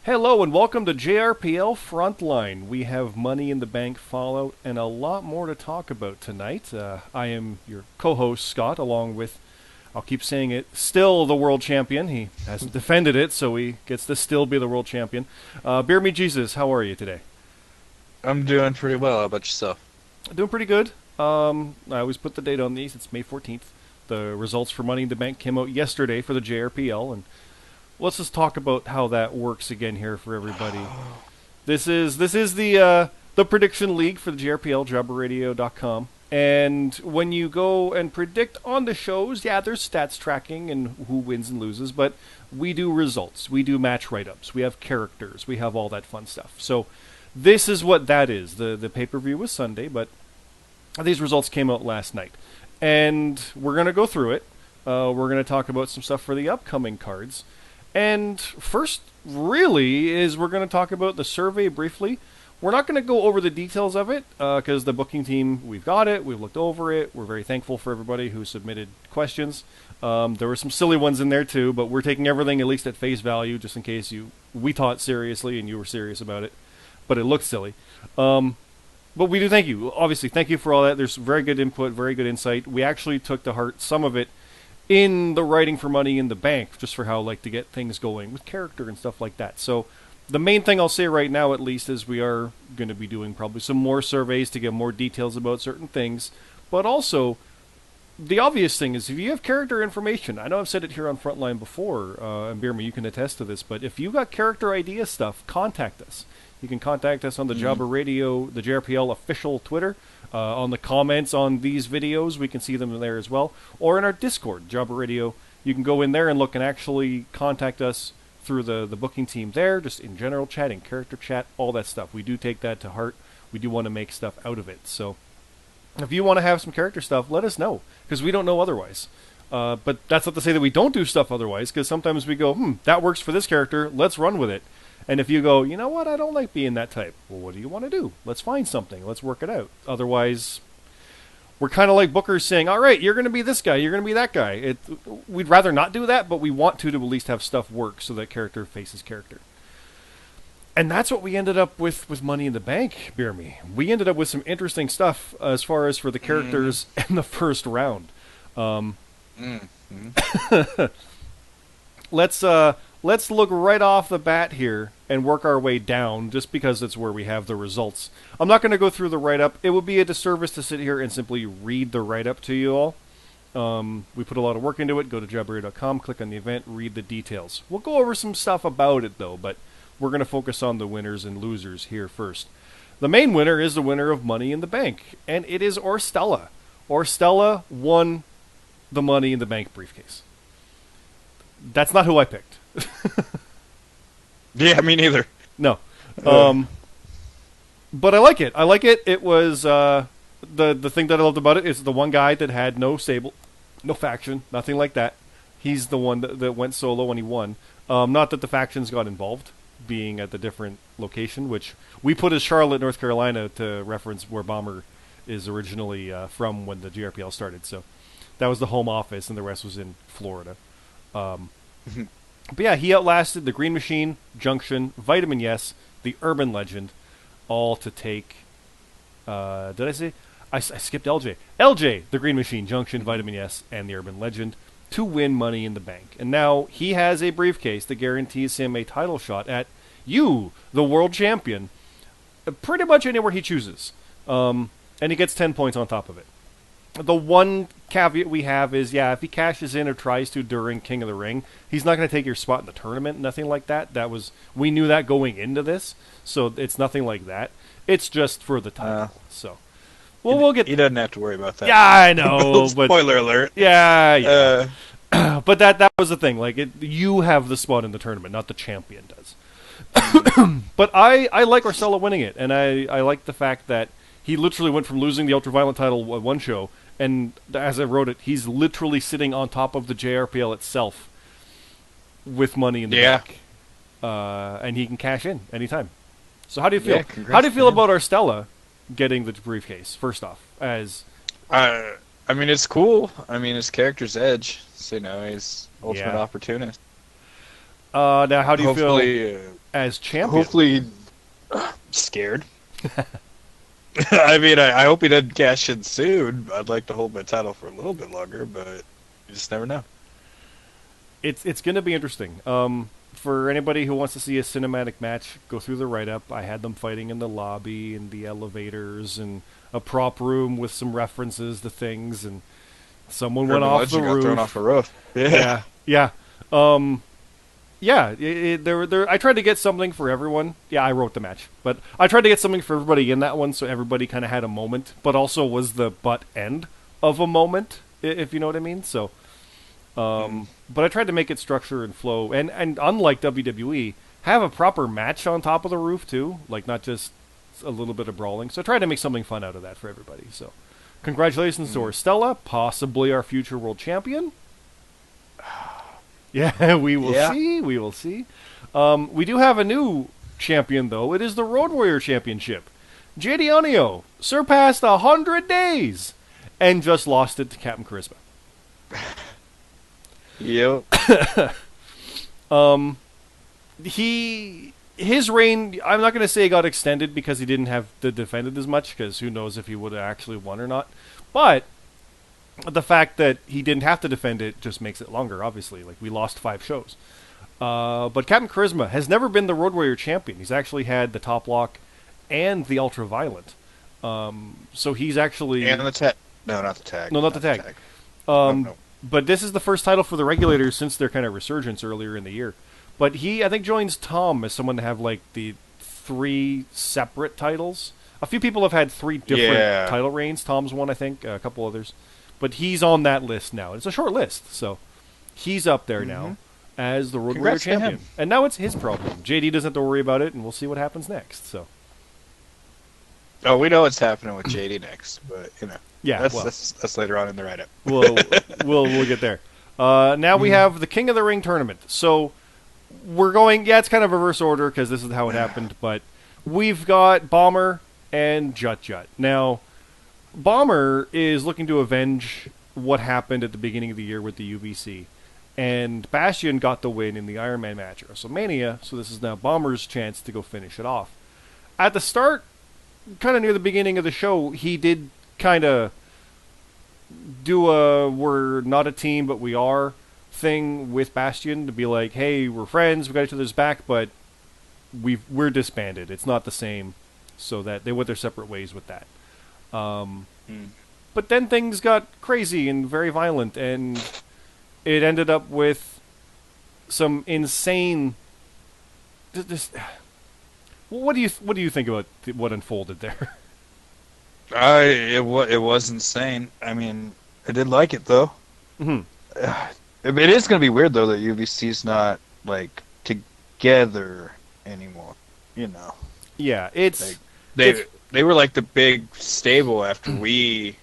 Hello and welcome to JRPL Frontline. We have Money in the Bank Fallout and a lot more to talk about tonight. I am your co-host Scott, along with, I'll keep saying it, still the world champion. He hasn't defended it, so he gets to still be the world champion. BeerMeJesus, how are you today? I'm doing pretty well. How about yourself? Doing pretty good. I always put the date on these. It's May 14th. The results for Money in the Bank came out yesterday for the JRPL, and let's just talk about how that works again here for everybody. This is the prediction league for the JRPL JobberRadio.com. And when you go and predict on the shows, yeah, there's stats tracking and who wins and loses, but we do results, we do match write-ups, we have characters, we have all that fun stuff. So this is what that is. The pay-per-view was Sunday, but these results came out last night, and we're gonna go through it. We're gonna talk about some stuff for the upcoming cards. And first, really, is we're going to talk about the survey briefly. We're not going to go over the details of it, because the booking team, we've got it, we've looked over it, we're very thankful for everybody who submitted questions. There were some silly ones in there too, but we're taking everything at least at face value, just in case we taught seriously and you were serious about it, but it looked silly. But we do thank you. Obviously, thank you for all that. There's very good input, very good insight. We actually took to heart some of it in the writing for Money in the Bank, just for how to get things going with character and stuff like that. So the main thing I'll say right now, at least, is we are going to be doing probably some more surveys to get more details about certain things. But also, the obvious thing is if you have character information, I know I've said it here on Frontline before, and Beerme, you can attest to this, but if you got character idea stuff, contact us. You can contact us on the Jobber Radio, the JRPL official Twitter, on the comments on these videos. We can see them there as well. Or in our Discord, Jobber Radio. You can go in there and look and actually contact us through the booking team there, just in general chat, in character chat, all that stuff. We do take that to heart. We do want to make stuff out of it. So if you want to have some character stuff, let us know, because we don't know otherwise. But that's not to say that we don't do stuff otherwise, because sometimes we go, that works for this character, let's run with it. And if you go, you know what, I don't like being that type. Well, what do you want to do? Let's find something. Let's work it out. Otherwise, we're kind of like bookers saying, all right, you're going to be this guy, you're going to be that guy. We'd rather not do that, but we want to at least have stuff work so that character faces character. And that's what we ended up with Money in the Bank, Beer Me. We ended up with some interesting stuff as far as for the characters in the first round. Let's look right off the bat here and work our way down, just because it's where we have the results. I'm not going to go through the write-up. It would be a disservice to sit here and simply read the write-up to you all. We put a lot of work into it. Go to jobberradio.com, click on the event, read the details. We'll go over some stuff about it, though, but we're going to focus on the winners and losers here first. The main winner is the winner of Money in the Bank, and it is Orstella. Orstella won the Money in the Bank briefcase. That's not who I picked. Yeah, me neither. No. But I like it. I like it. It was the thing that I loved about it is the one guy that had no stable, no faction, nothing like that. He's the one that went solo when he won. Not that the factions got involved, being at the different location, which we put as Charlotte, North Carolina, to reference where Bomber is originally from when the GRPL started. So that was the home office, and the rest was in Florida. But yeah, he outlasted the Green Machine, Junction, Vitamin Yes, the Urban Legend, all to take... did I say? I skipped LJ. LJ, the Green Machine, Junction, Vitamin Yes, and the Urban Legend to win Money in the Bank. And now he has a briefcase that guarantees him a title shot at you, the world champion, pretty much anywhere he chooses. And he gets 10 points on top of it. The one caveat we have is, if he cashes in or tries to during King of the Ring, he's not going to take your spot in the tournament, nothing like that. We knew that going into this, so it's nothing like that. It's just for the title. So, we'll get... He doesn't have to worry about that. Yeah, I know, but... Spoiler alert. Yeah. But that was the thing. You have the spot in the tournament, not the champion does. But I like Orstella winning it, and I like the fact that he literally went from losing the Ultraviolent title at one show, and as I wrote it, he's literally sitting on top of the JRPL itself with Money in the Bank. And he can cash in anytime. So how do you feel? How do you feel about Orstella getting the briefcase, first off? I mean, it's cool. I mean, his character's edge. So, he's ultimate opportunist. Now, how do you feel as champion. Hopefully, scared. I mean, I hope he doesn't cash in soon. I'd like to hold my title for a little bit longer, but you just never know. It's going to be interesting. For anybody who wants to see a cinematic match, go through the write-up. I had them fighting in the lobby and the elevators and a prop room with some references to things, and someone went off the got roof. thrown off the roof. Yeah. I tried to get something for everyone. Yeah, I wrote the match, but I tried to get something for everybody in that one, so everybody kind of had a moment, but also was the butt end of a moment, if you know what I mean. So, but I tried to make it structure and flow, and unlike WWE, have a proper match on top of the roof too, like not just a little bit of brawling. So I tried to make something fun out of that for everybody. So, congratulations to Stella, possibly our future world champion. Yeah, we will see. We will see. We do have a new champion, though. It is the Road Warrior Championship. JD Onio surpassed 100 days and just lost it to Captain Charisma. Yep. His reign, I'm not going to say it got extended because he didn't have to defend it as much, because who knows if he would have actually won or not. But the fact that he didn't have to defend it just makes it longer, obviously. Like, we lost 5 shows. But Captain Charisma has never been the Road Warrior champion. He's actually had the Top Lock and the Ultraviolent. So he's actually... And the tag. No, not the tag. No, not the tag. No. But this is the first title for the Regulators since their kind of resurgence earlier in the year. But he, I think, joins Tom as someone to have, like, the 3 separate titles. A few people have had 3 different title reigns. Tom's one, I think. A couple others. But he's on that list now. It's a short list, so he's up there now as the Road Warrior champion. And now it's his problem. JD doesn't have to worry about it, and we'll see what happens next. So. Oh, we know what's happening with JD next, but you know. Yeah, that's later on in the write-up. We'll get there. Now we have the King of the Ring tournament. So we're going. Yeah, it's kind of reverse order because this is how it happened. But we've got Bomber and Jut Jut now. Bomber is looking to avenge what happened at the beginning of the year with the UBC. And Bastion got the win in the Iron Man match at WrestleMania, so this is now Bomber's chance to go finish it off. At the start, kind of near the beginning of the show, he did kind of do a we're not a team, but we are thing with Bastion to be like, hey, we're friends, we got each other's back, but we're disbanded. It's not the same, so that they went their separate ways with that. But then things got crazy and very violent, and it ended up with some insane. What do you think about what unfolded there? It was insane. I mean, I did like it though. It is going to be weird though that UBC's not like together anymore. You know. Yeah, it's they were like the big stable after we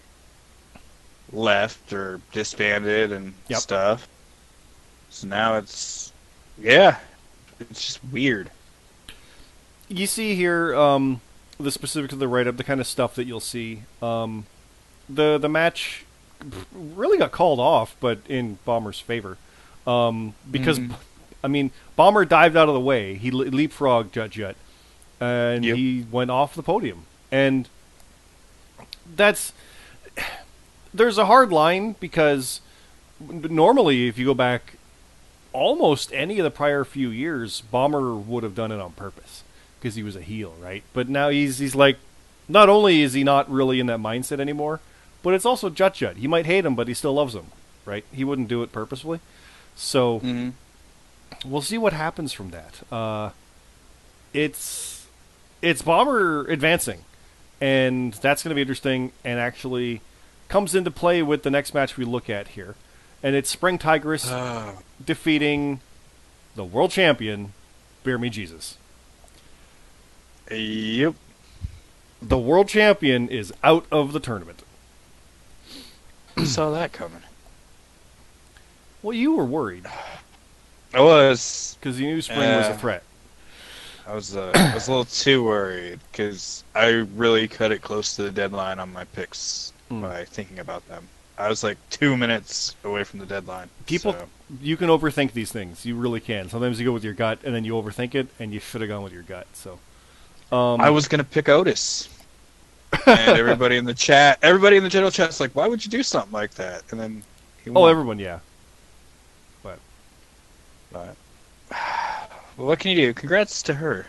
left or disbanded and stuff. So now it's just weird. You see here the specifics of the write-up, the kind of stuff that you'll see. The match really got called off, but in Bomber's favor, because I mean, Bomber dived out of the way. He leapfrogged Jut Jut, and he went off the podium. And there's a hard line because normally, if you go back almost any of the prior few years, Bomber would have done it on purpose because he was a heel, right? But now he's like, not only is he not really in that mindset anymore, but it's also Jut Jut. He might hate him, but he still loves him, right? He wouldn't do it purposefully. So we'll see what happens from that. It's Bomber advancing, and that's going to be interesting, and actually comes into play with the next match we look at here. And it's Spring Tigress defeating the world champion, BeerMeJesus. Yep. The world champion is out of the tournament. Who saw that coming? Well, you were worried. I was. Because you knew Spring was a threat. I was a little too worried because I really cut it close to the deadline on my picks by thinking about them. I was like 2 minutes away from the deadline. People, So you can overthink these things. You really can. Sometimes you go with your gut, and then you overthink it, and you should have gone with your gut. So, I um, was gonna pick Otis, and everybody in the general chat's like, "Why would you do something like that?" And then he oh, won. everyone, yeah. But But well, what can you do? Congrats to her.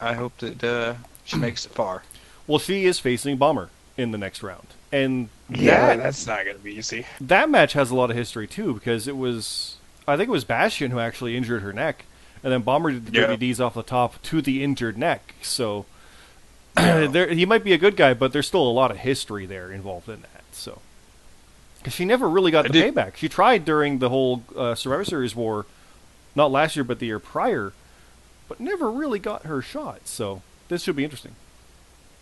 I hope that she makes it far. well, she is facing Bomber in the next round, and Yeah, that that's not gonna be easy. that match has a lot of history too, because it was, I think it was Bastion who actually injured her neck, and then Bomber did the Yeah. dirty D's off the top to the injured neck. So Yeah. he might be a good guy, but there's still a lot of history there involved in that. So, because she never really got I the did. payback. She tried during the whole Survivor Series war, not last year but the year prior, but never really got her shot. So this should be interesting.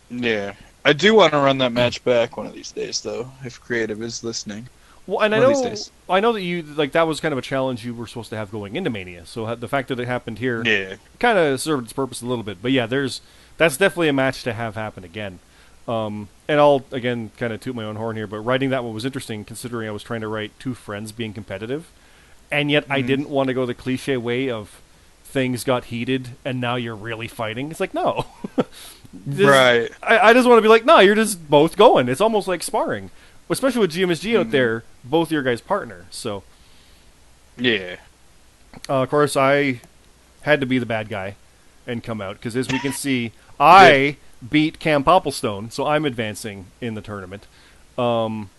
Yeah. I do want to run that match back one of these days, though, if Creative is listening. Well, and One of these days. I know that you like that was kind of a challenge you were supposed to have going into Mania. So the fact that it happened here Yeah. kind of served its purpose a little bit. But yeah, that's definitely a match to have happen again. And I'll again kind of toot my own horn here, but writing that one was interesting considering I was trying to write two friends being competitive, and yet I didn't want to go the cliche way of things got heated and now you're really fighting. It's like no, Right. I just want to be like no, you're just both going. It's almost like sparring, especially with GMSG out there, both your guys' partner. So Yeah. of course I had to be the bad guy and come out because as we can see, I beat Cam Popplestone, so I'm advancing in the tournament. Um,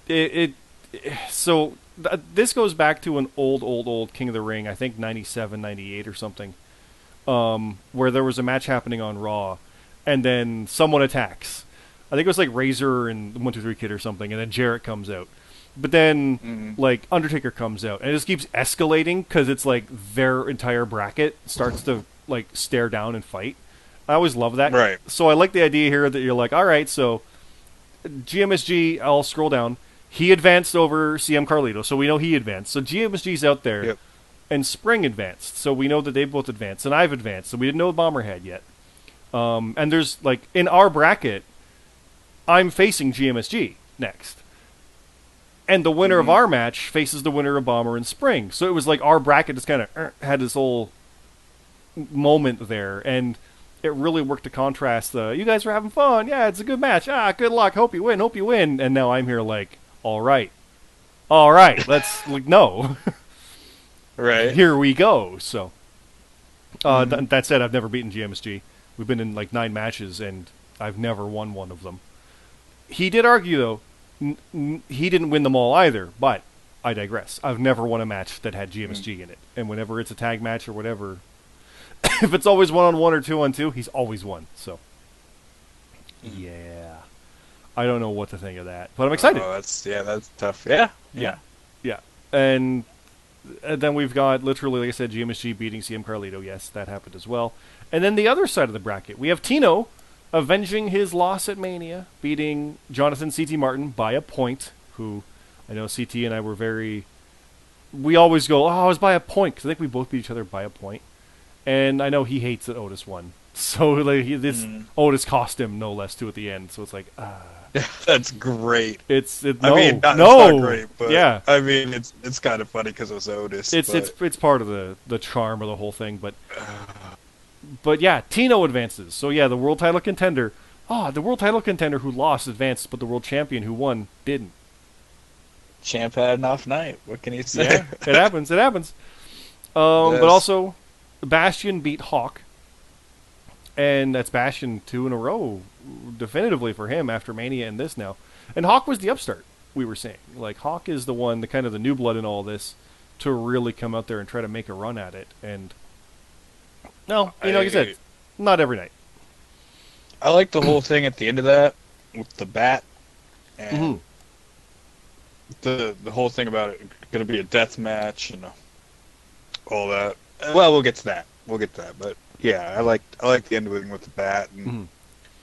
it, so this goes back to an old King of the Ring, I think 97, 98 or something, where there was a match happening on Raw, and then someone attacks. I think it was like Razor and 123 Kid or something, and then Jarrett comes out. But then, like, Undertaker comes out, and it just keeps escalating because it's like their entire bracket starts to like stare down and fight. I always love that. Right. So I like the idea here that you're like, all right, so GMSG, I'll scroll down. He advanced over CM Carlito, so we know he advanced. So GMSG's out there, Yep. and Spring advanced, so we know that they both advanced, and I've advanced, so we didn't know Bomber had yet. And there's like in our bracket, I'm facing GMSG next. And the winner of our match faces the winner of Bomber and Spring. So it was like our bracket just kind of had this whole moment there, and it really worked to contrast the, you guys were having fun, yeah, it's a good match, good luck, hope you win, and now I'm here like, all right, let's, like, no. Right. Here we go, so. That said, I've never beaten GMSG. We've been in like 9 matches, and I've never won one of them. He did argue, though, he didn't win them all either, but I digress. I've never won a match that had GMSG in it. And whenever it's a tag match or whatever, if it's always 1-on-1 or 2-on-2, he's always won. So, yeah. I don't know what to think of that, but I'm excited. Oh, that's tough. Yeah. Yeah. And then we've got, literally, like I said, GMSG beating CM Carlito. Yes, that happened as well. And then the other side of the bracket, we have Tino avenging his loss at Mania, beating Jonathan C.T. Martin by a point, who I know C.T. and I were we always go, oh, it was by a point, because I think we both beat each other by a point. And I know he hates that Otis won. So like, Otis cost him no less too at the end. So it's like, That's great. no, I mean, it's no, not great, but yeah. I mean, it's kind of funny because it was Otis. It's part of the charm of the whole thing, but yeah, Tino advances. So yeah, the world title contender. The world title contender who lost advanced, but the world champion who won didn't. Champ had an off night. What can you say? Yeah, it happens. It happens. But also, Bastion beat Hawk, and that's Bastion 2 in a row, definitively for him after Mania and this now. And Hawk was the upstart. We were saying, like, Hawk is the one, the kind of the new blood in all this, to really come out there and try to make a run at it. And no, like I said, not every night. I like the whole thing at the end of that with the bat and the whole thing about it going to be a death match and all that. Well, we'll get to that. But yeah, I like the ending with the bat and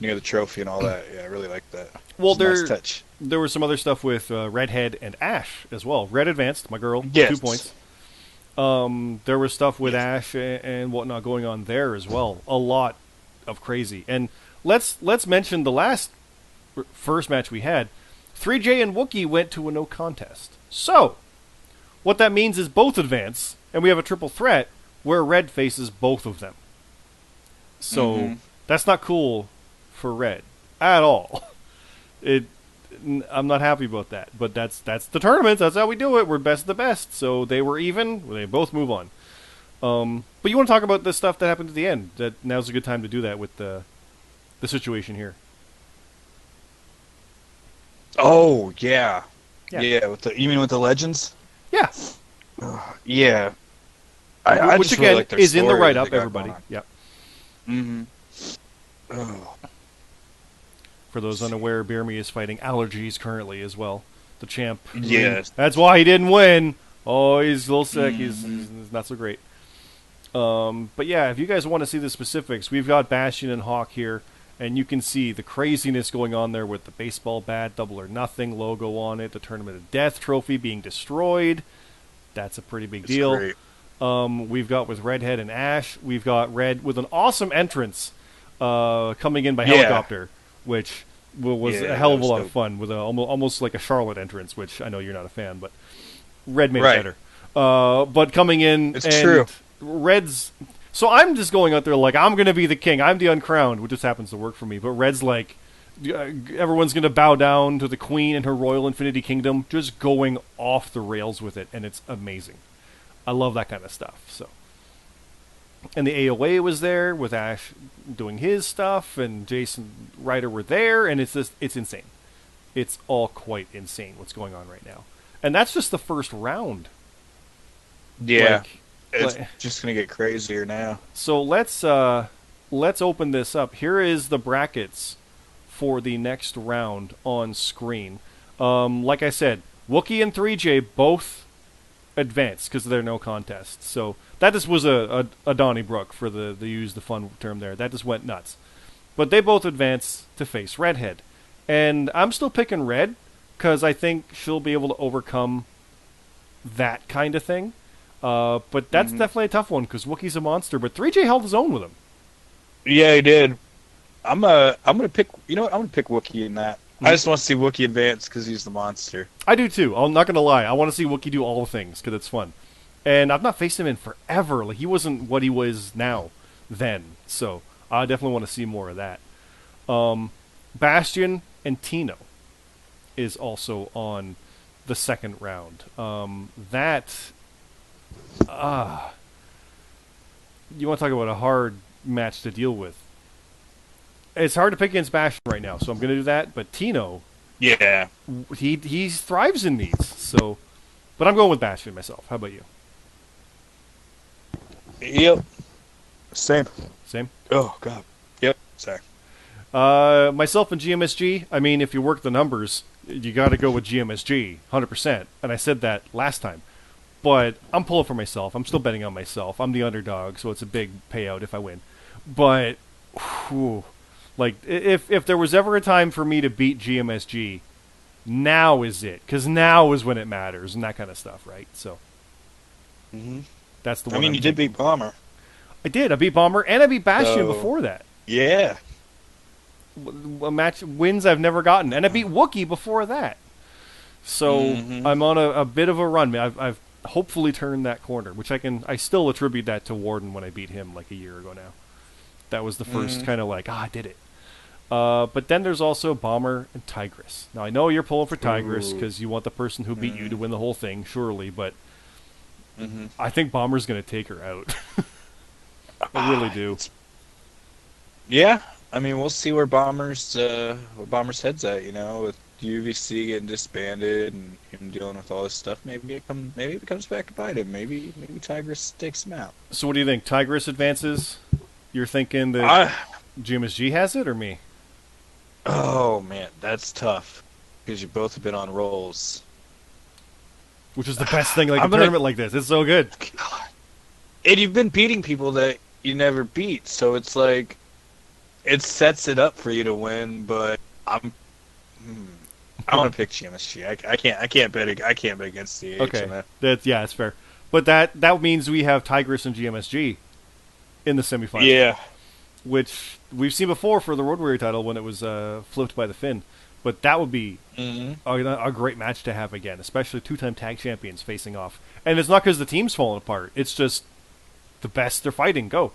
the trophy and all that. Yeah, I really like that. Well, nice touch. There was some other stuff with Redhead and Ash as well. Red advanced, my girl, Yes. 2 points. There was stuff with Ash and whatnot going on there as well. A lot of crazy. And let's mention the first match we had. 3J and Wookiee went to a no contest. So, what that means is both advance, and we have a triple threat where Red faces both of them. So, that's not cool for Red at all. I'm not happy about that, but that's the tournament. That's how we do it. We're best of the best. So they were even. They both move on. But you want to talk about the stuff that happened at the end? That now's a good time to do that with the situation here. Oh yeah. With you mean with the legends? Yeah. Yeah. Which just again really like their is in the story write that up. they got Everybody. going on. Yeah. Oh. For those unaware, BeerMe is fighting allergies currently as well. The champ. Yes. That's why he didn't win. Oh, he's a little sick. He's not so great. But yeah, if you guys want to see the specifics, we've got Bastion and Hawk here, and you can see the craziness going on there with the baseball bat, Double or Nothing logo on it, the Tournament of Death trophy being destroyed. That's a pretty big deal. Great. We've got with Redhead and Ash, we've got Red with an awesome entrance coming in by helicopter, which was a hell of a lot of fun with almost like a Charlotte entrance, which I know you're not a fan, but Red made it better. But coming in, it's true. Red's. So I'm just going out there like I'm going to be the king. I'm the uncrowned, which just happens to work for me. But Red's like everyone's going to bow down to the queen and her royal infinity kingdom, just going off the rails with it, and it's amazing. I love that kind of stuff. So, and the AOA was there with Ash doing his stuff, and Jason Ryder were there, and it's insane. It's all quite insane what's going on right now, and that's just the first round. Yeah, it's just gonna get crazier now. So let's open this up. Here is the brackets for the next round on screen. Like I said, Wookiee and 3J both advanced because they're no contest. So that just was a Donnybrook for the use the fun term there. That just went nuts. But they both advance to face Redhead. And I'm still picking Red because I think she'll be able to overcome that kind of thing. But that's definitely a tough one because Wookiee's a monster. But 3J held his own with him. Yeah, he did. I'm gonna pick. You know what? I'm gonna pick Wookiee in that. I just want to see Wookiee advance because he's the monster. I do too. I'm not gonna lie. I want to see Wookiee do all the things because it's fun. And I've not faced him in forever. Like he wasn't what he was now then. So I definitely want to see more of that. Bastion and Tino is also on the second round. You want to talk about a hard match to deal with. It's hard to pick against Bastion right now, so I'm going to do that. But Tino, yeah, he thrives in these. So, but I'm going with Bastion myself. How about you? Yep. Same. Oh God. Yep. Sorry. Myself and GMSG. I mean, if you work the numbers, you got to go with GMSG, 100%. And I said that last time. But I'm pulling for myself. I'm still betting on myself. I'm the underdog, so it's a big payout if I win. But, whew, like, if there was ever a time for me to beat GMSG, now is it. Because now is when it matters and that kind of stuff, right? So, that's the one. I mean, you did beat Bomber. I did. I beat Bomber, and I beat Bastion before that. Yeah. Wins I've never gotten. And I beat Wookiee before that. So, I'm on a bit of a run. I've hopefully turned that corner, which I still attribute that to Warden when I beat him like a year ago now. That was the first kind of like, I did it. But then there's also Bomber and Tigress. Now, I know you're pulling for Tigress because you want the person who beat you to win the whole thing, surely, but I think Bomber's going to take her out. I really do. Yeah, I mean, we'll see where Bomber's head's at, with UVC getting disbanded and him dealing with all this stuff. Maybe it comes back to bite him. Maybe Tigress takes him out. So what do you think? Tigress advances? You're thinking that GMSG has it or me? Oh man, that's tough because you both have been on rolls. Which is the best thing, like a tournament like this. It's so good. And you've been beating people that you never beat, so it's like it sets it up for you to win. But I'm gonna pick GMSG. I can't bet against the Okay, that's fair. But that means we have Tigress and GMSG in the semifinals. Yeah, which we've seen before for the Road Warrior title when it was flipped by the Finn. But that would be a great match to have again, especially two-time tag champions facing off. And it's not because the team's falling apart. It's just the best they're fighting. Go.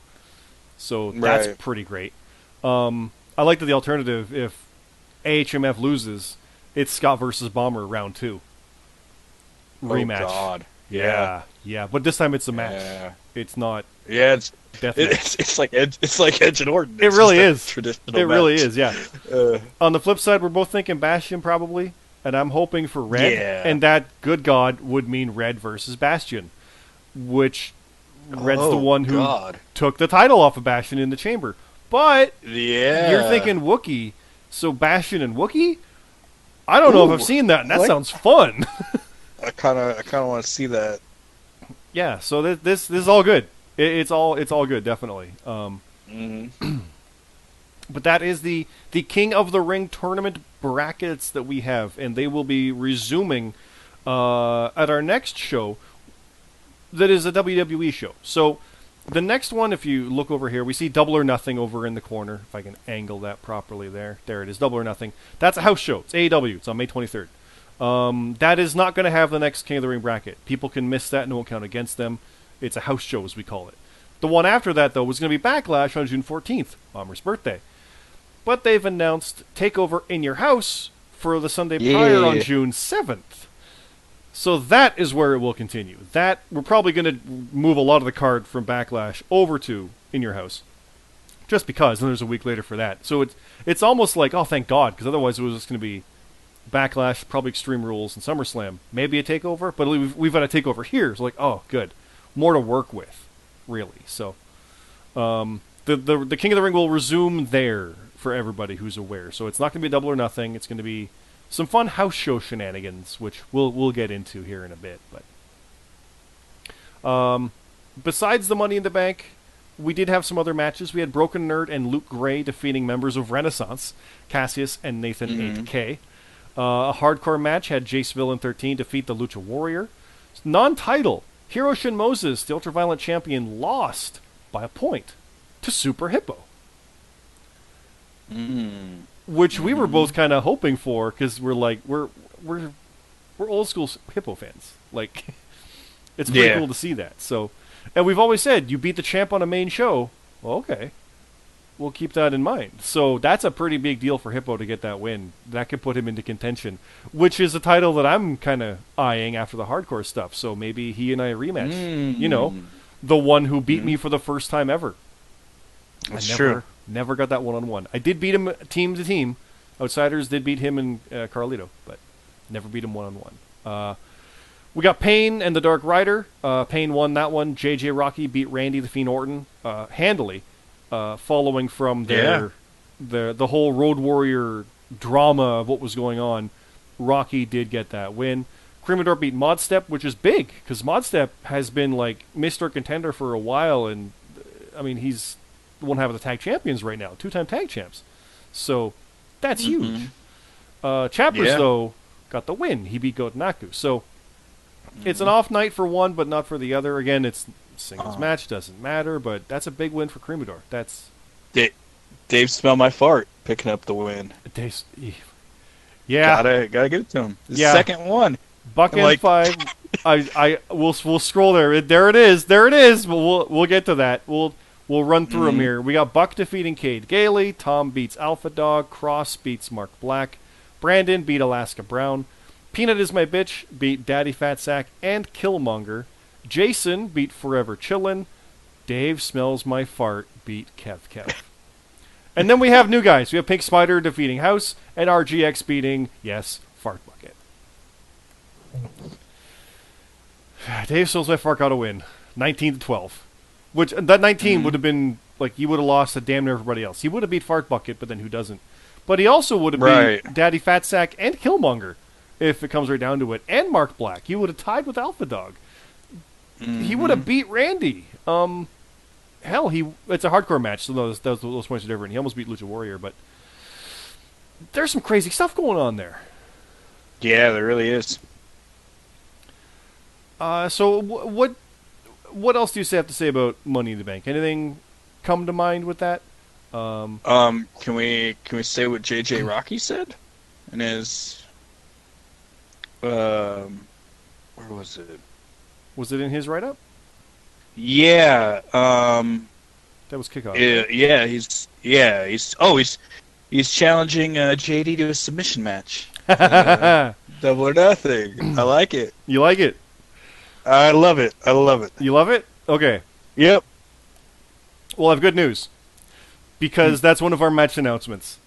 So that's pretty great. I like that the alternative, if AHMF loses, it's Scott versus Bomber round 2. Rematch. Oh, God. Yeah. But this time it's a match. Yeah. It's not. Yeah, It's like Edge and Orton. It really is. Traditional It match. really is, yeah. On the flip side, we're both thinking Bastion probably, and I'm hoping for Red. Yeah. And that, good God, would mean Red versus Bastion, which Red's the one who took the title off of Bastion in the chamber. But you're thinking Wookiee, so Bastion and Wookiee? I don't know if I've seen that, and that sounds fun. I kind of want to see that. Yeah, so this is all good. It's all good, definitely. But that is the King of the Ring tournament brackets that we have, and they will be resuming at our next show. That is a WWE show. So the next one, if you look over here, we see Double or Nothing over in the corner. If I can angle that properly there. There it is, Double or Nothing. That's a house show. It's AEW. It's on May 23rd. That is not going to have the next King of the Ring bracket. People can miss that and it won't count against them. It's a house show, as we call it. The one after that, though, was going to be Backlash on June 14th, Bomber's birthday. But they've announced TakeOver in Your House for the Sunday prior on June 7th. So that is where it will continue. That we're probably going to move a lot of the card from Backlash over to In Your House. Just because, and there's a week later for that. So it's almost like, oh, thank God, because otherwise it was just going to be Backlash, probably Extreme Rules, and SummerSlam. Maybe a TakeOver, but we've got a TakeOver here. So like, oh, good. More to work with, really. So the King of the Ring will resume there for everybody who's aware. So it's not going to be Double or Nothing. It's going to be some fun house show shenanigans, which we'll get into here in a bit. But besides the Money in the Bank, we did have some other matches. We had Broken Nerd and Luke Gray defeating members of Renaissance, Cassius and Nathan 8K. A hardcore match had Jace Villain 13 defeat the Lucha Warrior. Non-title, Hiroshin Moses, the Ultraviolent Champion, lost by a point to Super Hippo. Which we were both kind of hoping for, because we're like, we're old school Hippo fans. Like, it's pretty cool to see that. So, and we've always said, you beat the champ on a main show. Well, okay. We'll keep that in mind. So that's a pretty big deal for Hippo to get that win. That could put him into contention, which is a title that I'm kind of eyeing after the hardcore stuff. So maybe he and I rematch. You know, the one who beat me for the first time ever. That's true. Never got that one-on-one. I did beat him team to team. Outsiders did beat him and Carlito, but never beat him one-on-one. We got Payne and the Dark Rider. Payne won that one. JJ Rocky beat Randy the Fiend Orton handily, following from the whole Road Warrior drama of what was going on. Rocky did get that win. Cremador beat Modstep, which is big, because Modstep has been like Mr. Contender for a while, and I mean, he's the one having the tag champions right now, 2-time tag champs. So that's huge. Chappers, though, got the win. He beat Gotenaku. So it's an off night for one, but not for the other. Again, it's singles match, doesn't matter, but that's a big win for Cremador. That's Dave smell my fart picking up the win. Dave's, yeah, gotta give it to him. His second one. Buck and like... 5. we'll scroll there. There it is. But we'll get to that. We'll run through them here. We got Buck defeating Cade Gailey. Tom beats Alpha Dog. Cross beats Mark Black. Brandon beat Alaska Brown. Peanut is My Bitch beat Daddy Fat Sack and Killmonger. Jason beat Forever Chillin'. Dave Smells My Fart beat Kev. And then we have new guys. We have Pink Spider defeating House and RGX beating, yes, Fart Bucket. Dave Smells My Fart got a win. 19-12. Which, that 19 would have been, like, he would have lost to damn near everybody else. He would have beat Fart Bucket, but then who doesn't? But he also would have beat Daddy Fat Sack and Killmonger, if it comes right down to it, and Mark Black. He would have tied with Alpha Dog. He would have beat Randy. Hell, it's a hardcore match, so those points are different. He almost beat Lucha Warrior, but there's some crazy stuff going on there. Yeah, there really is. So what else do you have to say about Money in the Bank? Anything come to mind with that? Can we say what JJ Rocky said? in his where was it? Was it in his write-up? Yeah, That was kickoff. Right? yeah, he's challenging JD to a submission match. Double or nothing. I like it. You like it? I love it. I love it. You love it? Okay. Yep. Well, I have good news. Because that's one of our match announcements.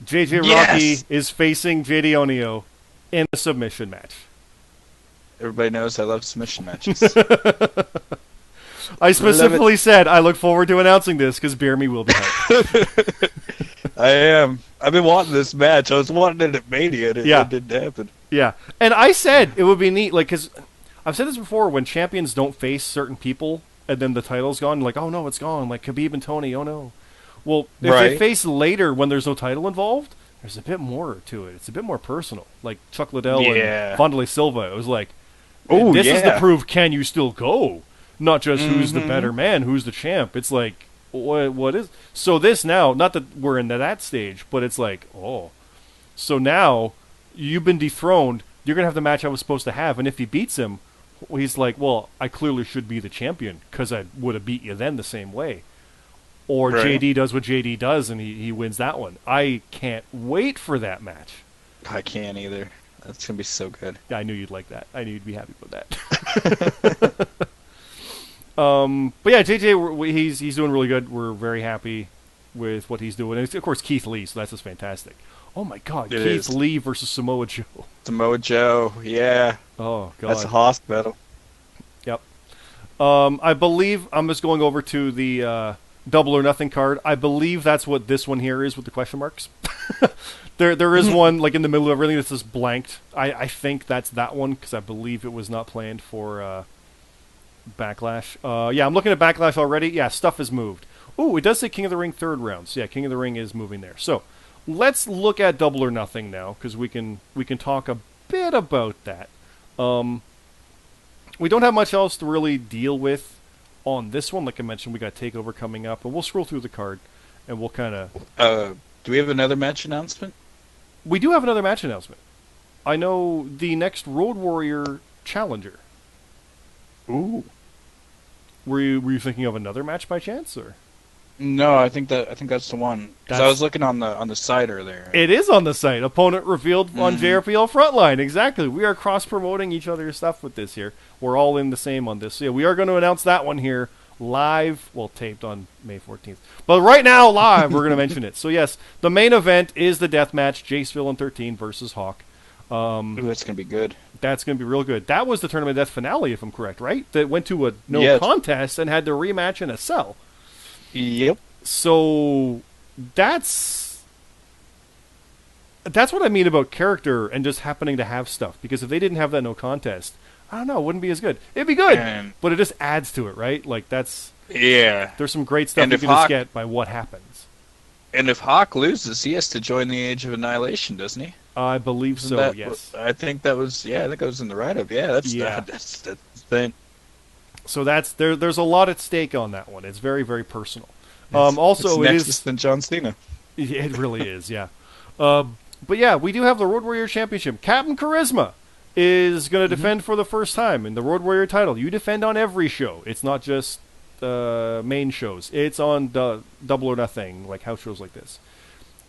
JJ Rocky Yes! is facing JD Onio in a submission match. Everybody knows I love submission matches. I specifically said I look forward to announcing this because BeerMe will be hyped. I am. I've been wanting this match. I was wanting it at Mania, and it didn't happen. Yeah. And I said it would be neat, like, because I've said this before, when champions don't face certain people and then the title's gone, like, oh no, it's gone. Like Khabib and Tony, oh no. Well, if they face later when there's no title involved, there's a bit more to it. It's a bit more personal. Like Chuck Liddell and Wanderlei Silva. It was like, this is the proof, can you still go? Not just who's the better man, who's the champ. It's like, what is... So this now, not that we're in that stage, but it's like, oh. So now, you've been dethroned, you're going to have the match I was supposed to have, and if he beats him, he's like, well, I clearly should be the champion, because I would have beat you then the same way. Or JD does what JD does, and he wins that one. I can't wait for that match. I can't either. That's going to be so good. Yeah, I knew you'd like that. I knew you'd be happy with that. But yeah, JJ, he's doing really good. We're very happy with what he's doing. And it's, of course, Keith Lee, so that's just fantastic. Oh my God, Keith Lee versus Samoa Joe. Samoa Joe, yeah. Oh God, that's a hospital. Yep. I believe I'm just going over to the Double or Nothing card. I believe that's what this one here is with the question marks. There is one like in the middle of everything that's just blanked. I think that's that one because I believe it was not planned for Backlash. Yeah, I'm looking at Backlash already. Yeah, stuff has moved. Ooh, it does say King of the Ring third round. So yeah, King of the Ring is moving there. So let's look at Double or Nothing now because we can talk a bit about that. We don't have much else to really deal with on this one. Like I mentioned, we got TakeOver coming up, and we'll scroll through the card and we'll kind of. Do we have another match announcement? We do have another match announcement. I know the next Road Warrior challenger. Ooh. Were you thinking of another match by chance, or? No, I think that's the one. Because I was looking on the site earlier. It is on the site. Opponent revealed on JRPL Frontline. Exactly. We are cross-promoting each other's stuff with this here. We're all in the same on this. So yeah, we are going to announce that one here live. Well, taped on May 14th. But right now, live, we're going to mention it. So yes, the main event is the death match, Jace Villain 13 versus Hawk. Ooh, that's going to be good. That's going to be real good. That was the Tournament Death finale, if I'm correct, right? That went to a contest and had the rematch in a cell. Yep. So that's what I mean about character and just happening to have stuff. Because if they didn't have that no contest, I don't know, it wouldn't be as good. It'd be good, but it just adds to it, right? Like that's There's some great stuff you can just get by what happens. And if Hawk loses, he has to join the Age of Annihilation, doesn't he? I believe so. Yes. I think that was. Yeah, I think that was in the write-up. Yeah, that's the thing. So there's a lot at stake on that one. It's very, very personal. Also, it's it Nexus is than John Cena. It really is, yeah. But yeah, we do have the Road Warrior Championship. Captain Charisma is going to defend for the first time in the Road Warrior title. You defend on every show. It's not just main shows. It's on Double or Nothing, like house shows like this.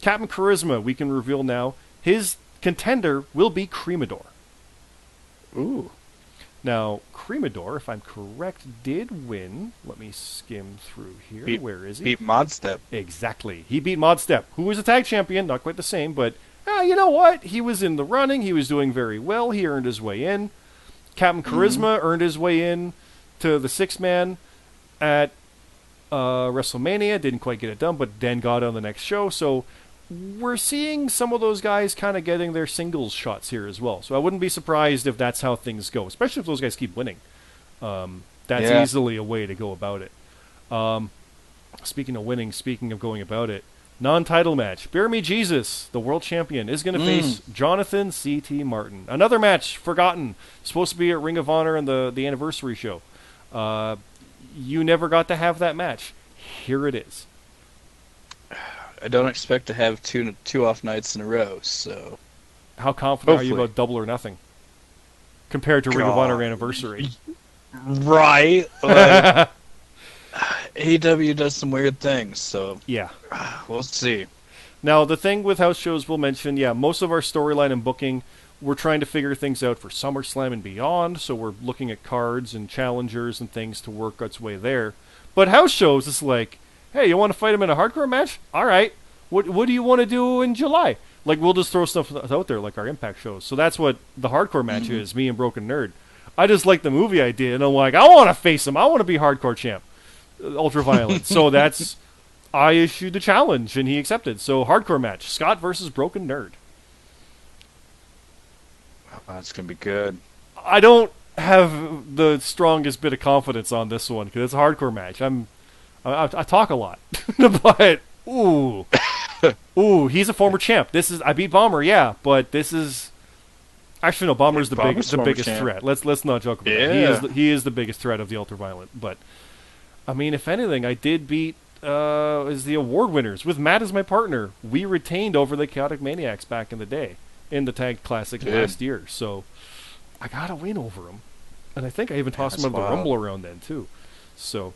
Captain Charisma, we can reveal now, his contender will be Cremador. Ooh. Now, Cremador, if I'm correct, did win. Let me skim through here. Where is he? Beat Modstep. Exactly. He beat Modstep, who was a tag champion, not quite the same, but you know what? He was in the running. He was doing very well. He earned his way in. Captain Charisma earned his way in to the six-man at WrestleMania. Didn't quite get it done, but then got on the next show. So we're seeing some of those guys kind of getting their singles shots here as well. So I wouldn't be surprised if that's how things go, especially if those guys keep winning. That's easily a way to go about it. Speaking of winning, speaking of going about it, non-title match. BeerMeJesus, the world champion, is going to face Jonathan C.T. Martin. Another match forgotten. Supposed to be at Ring of Honor and the anniversary show. You never got to have that match. Here it is. I don't expect to have two off nights in a row, so How confident are you Hopefully. about Double or Nothing compared to Ring of Honor Anniversary? Right. Like, AEW does some weird things, so Yeah. we'll see. Now, the thing with house shows we'll mention, yeah, most of our storyline and booking, we're trying to figure things out for SummerSlam and beyond, so we're looking at cards and challengers and things to work its way there. But house shows, it's like, hey, you want to fight him in a hardcore match? All right. What do you want to do in July? Like, we'll just throw stuff out there, like our Impact shows. So that's what the hardcore match is, me and Broken Nerd. I just like the movie idea, and I'm like, I want to face him. I want to be hardcore champ. Ultraviolet. So that's... I issued the challenge, and he accepted. So, hardcore match. Scott versus Broken Nerd. Oh, that's going to be good. I don't have the strongest bit of confidence on this one, because it's a hardcore match. I talk a lot. But, ooh. Ooh, he's a former champ. I beat Bomber, yeah, but this is... Actually, no, Bomber's the biggest threat. Let's not joke about that. He is the biggest threat of the Ultraviolet. But, I mean, if anything, I did beat... is the award winners. With Matt as my partner, we retained over the Chaotic Maniacs back in the day in the Tag Classic last year. So I got a win over him, and I think I even tossed him out of the Rumble around then too. So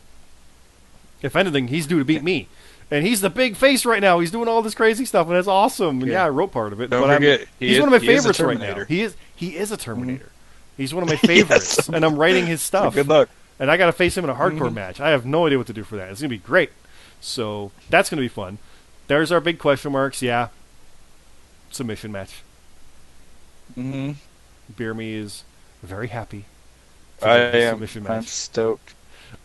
if anything, he's due to beat me, and he's the big face right now. He's doing all this crazy stuff, and it's awesome. And yeah, I wrote part of it. Don't forget, he's one of my favorites right now. He is a Terminator. He's one of my favorites, Yes. and I'm writing his stuff. Good luck. And I got to face him in a hardcore match. I have no idea what to do for that. It's going to be great. So that's going to be fun. There's our big question marks. Yeah. Submission match. BeerMe is very happy. I am. Submission I'm match. stoked.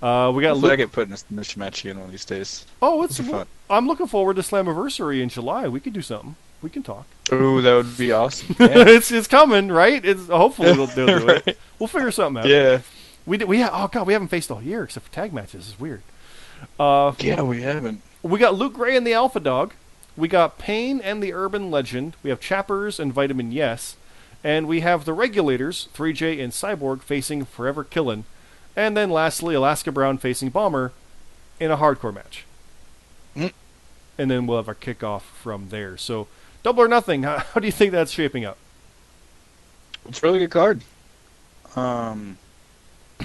We got Hopefully I get put in a submission match again one of these days. Oh, it's fun. I'm looking forward to Slammiversary in July. We could do something. We can talk. Ooh, that would be awesome. Yeah. it's coming, right? Hopefully they'll do Right. it. We'll figure something out. Yeah. Oh god, we haven't faced all year except for tag matches. It's weird. Yeah, we haven't. We got Luke Gray and the Alpha Dog. We got Payne and the Urban Legend. We have Chappers and Vitamin Yes. And we have the Regulators, 3J and Cyborg, facing Forever Killin'. And then lastly, Alaska Brown facing Bomber in a hardcore match. And then we'll have our kickoff from there. So, Double or Nothing, how do you think that's shaping up? It's a really good card. I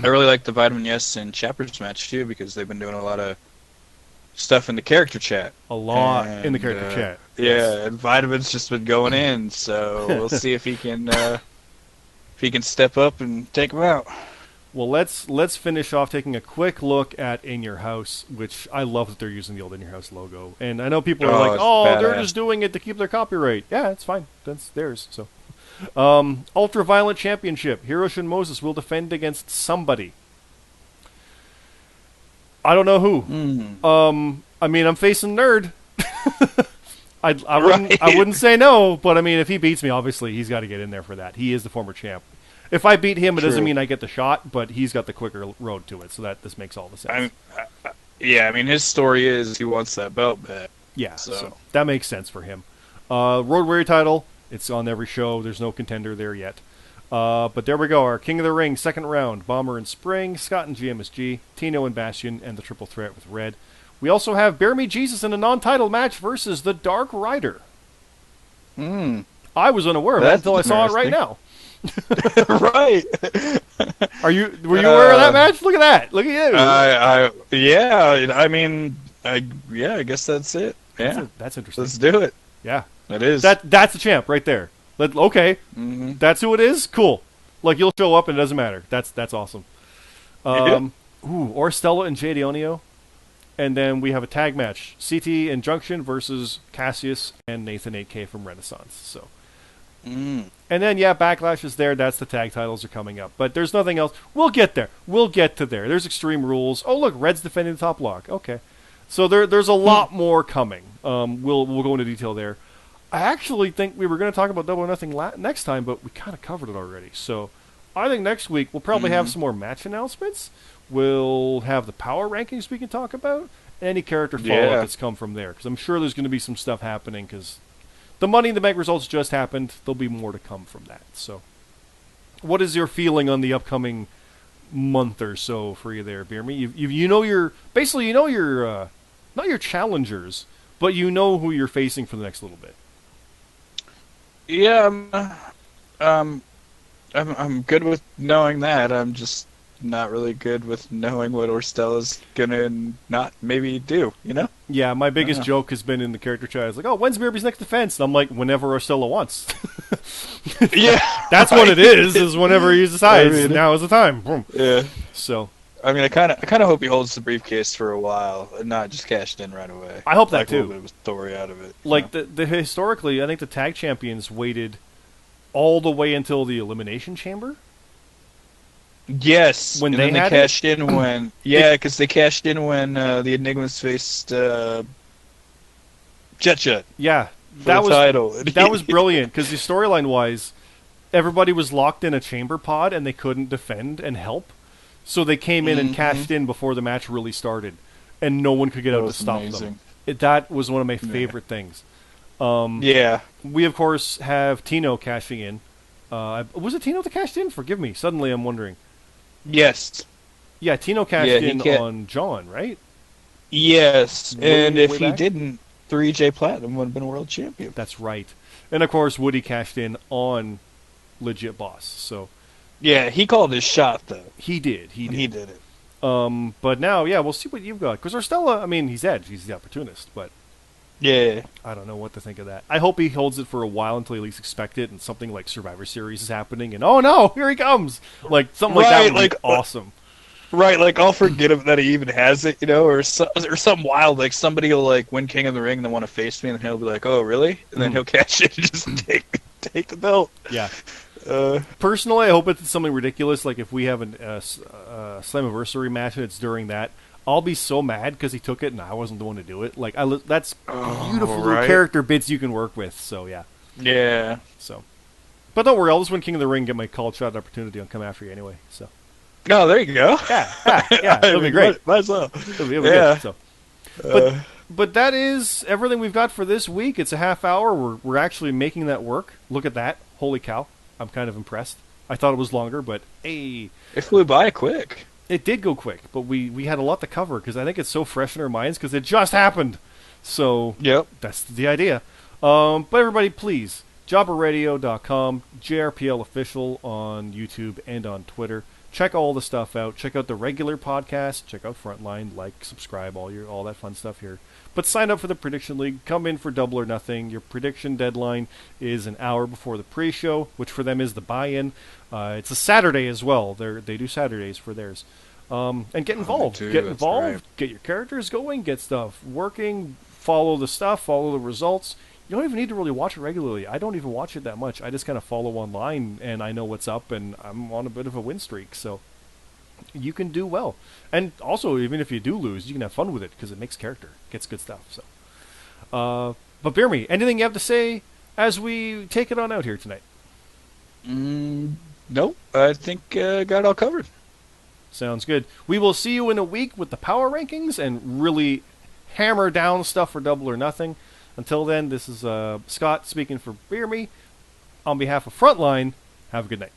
really like the Vitamin Yes and Chappers match too because they've been doing a lot of stuff in the character chat. A lot in the character chat. Yeah, and Vitamin's just been going in, so we'll see if he can step up and take him out. Well, let's finish off taking a quick look at In Your House, which I love that they're using the old In Your House logo. And I know people are like, "Oh, they're just doing it to keep their copyright." Yeah, it's fine. That's theirs. So, Ultraviolet Championship. Hiroshi Moses will defend against somebody. I don't know who. I mean, I'm facing Nerd. I wouldn't say no, but I mean, if he beats me, obviously he's got to get in there for that. He is the former champ. If I beat him, it doesn't mean I get the shot, but he's got the quicker road to it, so that this makes all the sense. I mean, his story is he wants that belt back. Yeah, so that makes sense for him. Road Warrior title, it's on every show. There's no contender there yet. But there we go. Our King of the Ring, second round. Bomber and Spring, Scott and GMSG, Tino and Bastion, and the triple threat with Red. We also have BeerMeJesus in a non-title match versus the Dark Rider. I was unaware of that until I saw it right now. Right. Were you aware of that match? Look at that. Look at you. Yeah. I mean, I guess that's it. Yeah. That's interesting. Let's do it. Yeah. It is. That's the champ right there. Okay. That's who it is? Cool. Like, you'll show up and it doesn't matter. That's awesome. Or Stella and Jay Dionio. And then we have a tag match. CT and Junction versus Cassius and Nathan 8K from Renaissance. So. And then, Backlash is there. That's the tag titles are coming up. But there's nothing else. We'll get there. We'll get to there. There's Extreme Rules. Oh, look, Red's defending the top block. Okay. So there's a lot more coming. We'll go into detail there. I actually think we were going to talk about Double or Nothing next time, but we kind of covered it already. So I think next week we'll probably have some more match announcements. We'll have the power rankings we can talk about. Any character follow-up that's come from there. Because I'm sure there's going to be some stuff happening because the Money in the Bank results just happened. There'll be more to come from that. So what is your feeling on the upcoming month or so for you there, BeerMe? You know your not your challengers, but you know who you're facing for the next little bit. Yeah, um, I'm good with knowing that. I'm just not really good with knowing what Orstella's gonna not maybe do. You know? Yeah, my I don't biggest know. joke has been in the character chat. It's like, oh, when's Mirby's next defense? And I'm like, whenever Ursula wants. Yeah, That's what it is whenever he I decides, mean, now is the time. Boom. yeah. So, I mean, I kind of hope he holds the briefcase for a while and not just cashed in right away. I hope that Like a little too. bit of a story out of it. You know? Like, the historically, I think the tag champions waited all the way until the Elimination Chamber Yes, when and they then they had it. cashed in when They, yeah, because they cashed in when the Enigmas faced Jet yeah, for the title. that was brilliant because the storyline wise, everybody was locked in a chamber pod and they couldn't defend and help. So they came in and Hmm. cashed in before the match really started, and no one could get That out to was stop them. amazing. That was one of my Yeah. favorite things. Um, Yeah. we of course have Tino cashing in. Was it Tino that cashed in? Forgive me. Suddenly I'm wondering. Yes. Yeah, Tino cashed Yeah. He in can't. on John, right? Yes, and Way if he back. didn't, 3J Platinum would have been world champion. That's right. And of course Woody cashed in on Legit Boss. So Yeah, he called his shot though. he did. He When did. he did it. But now, yeah, we'll see what you've got. Because Orstella, I mean, he's Edge. He's the opportunist, but Yeah. I don't know what to think of that. I hope he holds it for a while until he least expect it, and something like Survivor Series is happening, and oh no, here he comes! Like something like that Right, would like be awesome. right, like I'll forget that he even has it, you know, or something wild, like somebody will like win King of the Ring and then want to face me, and then he'll be like, "Oh, really?" And then Mhm. he'll catch it and just take the belt. Yeah. Uh, Personally, I hope it's something ridiculous, like if we have a Slammiversary match and it's during that. I'll be so mad because he took it and I wasn't the one to do it. Like that's beautiful little right. character bits you can work with. So yeah. Yeah. So, but don't worry, I'll just win King of the Ring, get my call shot opportunity, and come after you anyway. So Oh, there you go. yeah, it'll be great. Might as well. It'll be Yeah. good. So. Uh, But that is everything we've got for this week. It's a half hour. We're actually making that work. Look at that. Holy cow. I'm kind of impressed. I thought it was longer, but hey, it flew by quick. it did go quick. But we had a lot to cover because I think it's so fresh in our minds because it just happened. So Yep. that's the idea. But everybody, please, jobberradio.com, JRPL Official on YouTube and on Twitter. Check all the stuff out. Check out the regular podcast. Check out Frontline. Like, subscribe, all that fun stuff here. But sign up for the Prediction League. Come in for Double or Nothing. Your prediction deadline is an hour before the pre-show, which for them is the buy-in. It's a Saturday as well. They do Saturdays for theirs. And get involved. do, Get that's involved. right. Get your characters going. Get stuff working. Follow the stuff. Follow the results. You don't even need to really watch it regularly. I don't even watch it that much. I just kind of follow online, and I know what's up, and I'm on a bit of a win streak, so you can do well. And also, even if you do lose, you can have fun with it because it makes character, gets good stuff. So, but Beer Me, anything you have to say as we take it on out here tonight? Nope. I think got it all covered. Sounds good. We will see you in a week with the power rankings and really hammer down stuff for Double or Nothing. Until then, this is Scott speaking for Beer Me. On behalf of Frontline, have a good night.